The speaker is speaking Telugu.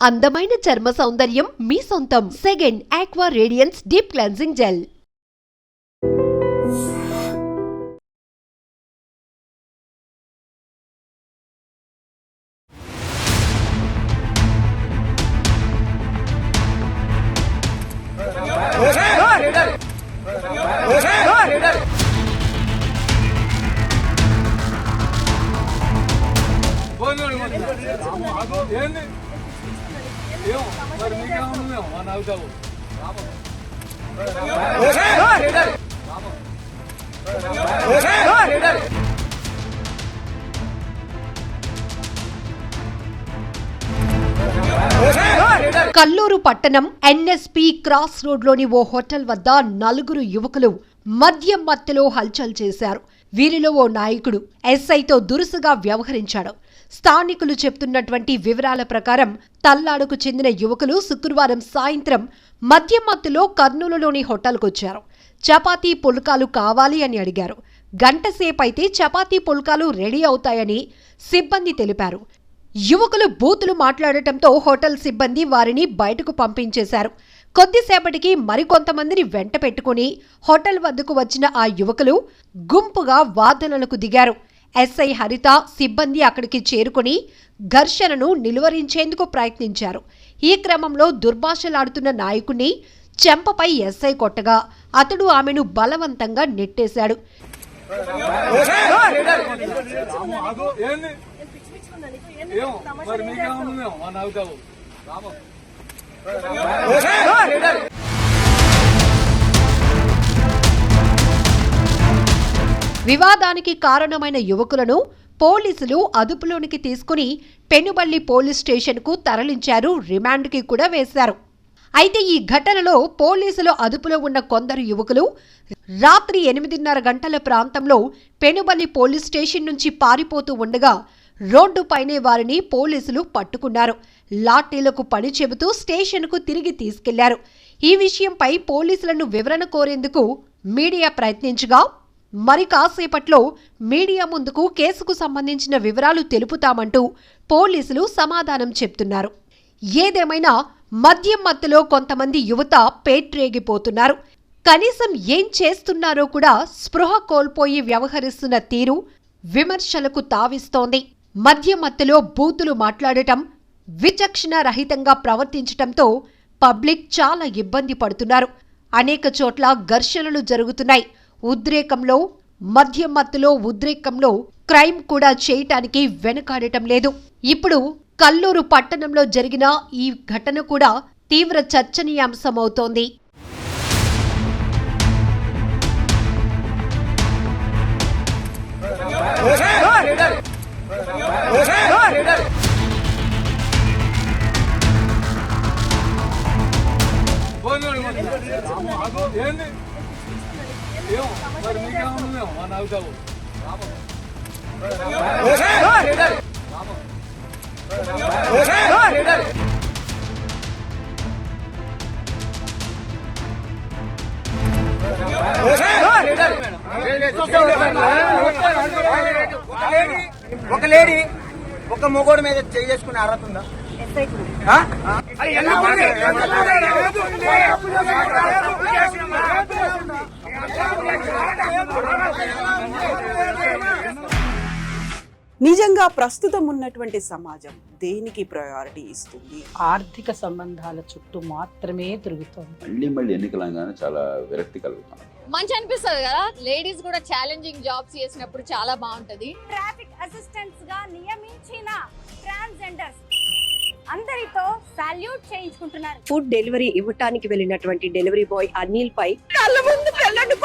అందమైన చర్మ సౌందర్యం మీ సొంతం. Second aqua radiance deep cleansing gel. Kalluru పట్టణం ఎన్ఎస్పి క్రాస్ రోడ్లోని ఓ హోటల్ వద్ద నలుగురు యువకులు మద్యం మత్తులో హల్చల్ చేశారు. వీరిలో ఓ నాయకుడు ఎస్ఐతో దురుసుగా వ్యవహరించాడు. స్థానికులు చెప్తున్నటువంటి వివరాల ప్రకారం తల్లాడుకు చెందిన యువకులు శుక్రవారం సాయంత్రం మద్యం మత్తులో కర్నూలులోని హోటల్కొచ్చారు. చపాతీ పుల్కాలు కావాలి అని అడిగారు. గంటసేపైతే చపాతీ పుల్కాలు రెడీ అవుతాయని సిబ్బంది తెలిపారు. యువకులు బూతులు మాట్లాడటంతో హోటల్ సిబ్బంది వారిని బయటకు పంపించేశారు. కొద్దిసేపటికి మరికొంతమందిని వెంట పెట్టుకుని హోటల్ వద్దకు వచ్చిన ఆ యువకులు గుంపుగా వాదనలకు దిగారు. ఎస్ఐ హరిత సిబ్బంది అక్కడికి చేరుకుని ఘర్షణను నిలువరించేందుకు ప్రయత్నించారు. ఈ క్రమంలో దుర్భాషలాడుతున్న నాయకుణ్ణి చెంపపై ఎస్ఐ కొట్టగా అతడు ఆమెను బలవంతంగా నెట్టేశాడు. వివాదానికి కారణమైన యువకులను పోలీసులు అదుపులోనికి తీసుకుని పెనుబల్లి పోలీస్ స్టేషన్కు తరలించారు. రిమాండ్కి కూడా వేశారు. అయితే ఈ ఘటనలో పోలీసులు అదుపులో ఉన్న కొందరు యువకులు రాత్రి 8:30 గంటల ప్రాంతంలో పెనుబల్లి పోలీస్ స్టేషన్ నుంచి పారిపోతూ ఉండగా రోడ్డుపైనే వారిని పోలీసులు పట్టుకున్నారు. లాఠీలకు పని చెబుతూ స్టేషన్కు తిరిగి తీసుకెళ్లారు. ఈ విషయంపై పోలీసులను వివరణ కోరేందుకు మీడియా ప్రయత్నించగా మరి కాసేపట్లో మీడియా ముందుకు కేసుకు సంబంధించిన వివరాలు తెలుపుతామంటూ పోలీసులు సమాధానం చెప్తున్నారు. ఏదేమైనా మద్యం మత్తులో కొంతమంది యువత పేట్రేగిపోతున్నారు. కనీసం ఏం చేస్తున్నారో కూడా స్పృహ కోల్పోయి వ్యవహరిస్తున్న తీరు విమర్శలకు తావిస్తోంది. మద్యం మత్తులో బూతులు మాట్లాడటం, విచక్షణ రహితంగా ప్రవర్తించటంతో పబ్లిక్ చాలా ఇబ్బంది పడుతున్నారు. అనేక చోట్ల ఘర్షణలు జరుగుతున్నాయి. ఉద్రేకంలో మద్యం మత్తులో ఉద్రేకంలో క్రైమ్ కూడా చేయటానికి వెనకాడటం లేదు. ఇప్పుడు కల్లూరు పట్టణంలో జరిగిన ఈ ఘటన కూడా తీవ్ర చర్చనీయాంశమవుతోంది. ఒక లేడీ ఒక మొగోడు మీద చేసుకునే అర్హత ఉందా? నిజంగా ప్రస్తుతం ఉన్నటువంటి సమాజం దేనికి ప్రయారిటీ ఇస్తుంది? ఆర్థిక సంబంధాల చుట్టూ మాత్రమే తిరుగుతుంది. మళ్ళీ ఎన్నికలంగానే చాలా విరక్తి కలుగుతాం. మంచి అనిపిస్తుంది కదా, లేడీస్ కూడా ఛాలెంజింగ్ జాబ్స్ చేసినప్పుడు చాలా బాగుంటది. ట్రాఫిక్ అసిస్టెంట్స్ గా నియమించిన ట్రాన్స్జెండర్స్ అందరితో సాల్యూట్ చేయించుకుంటున్నారు. ఫుడ్ డెలివరీ ఇవ్వటానికి వెళ్ళినటువంటి డెలివరీ బాయ్ అనిల్ పై కళ్ళ ముందు పెళ్ళండి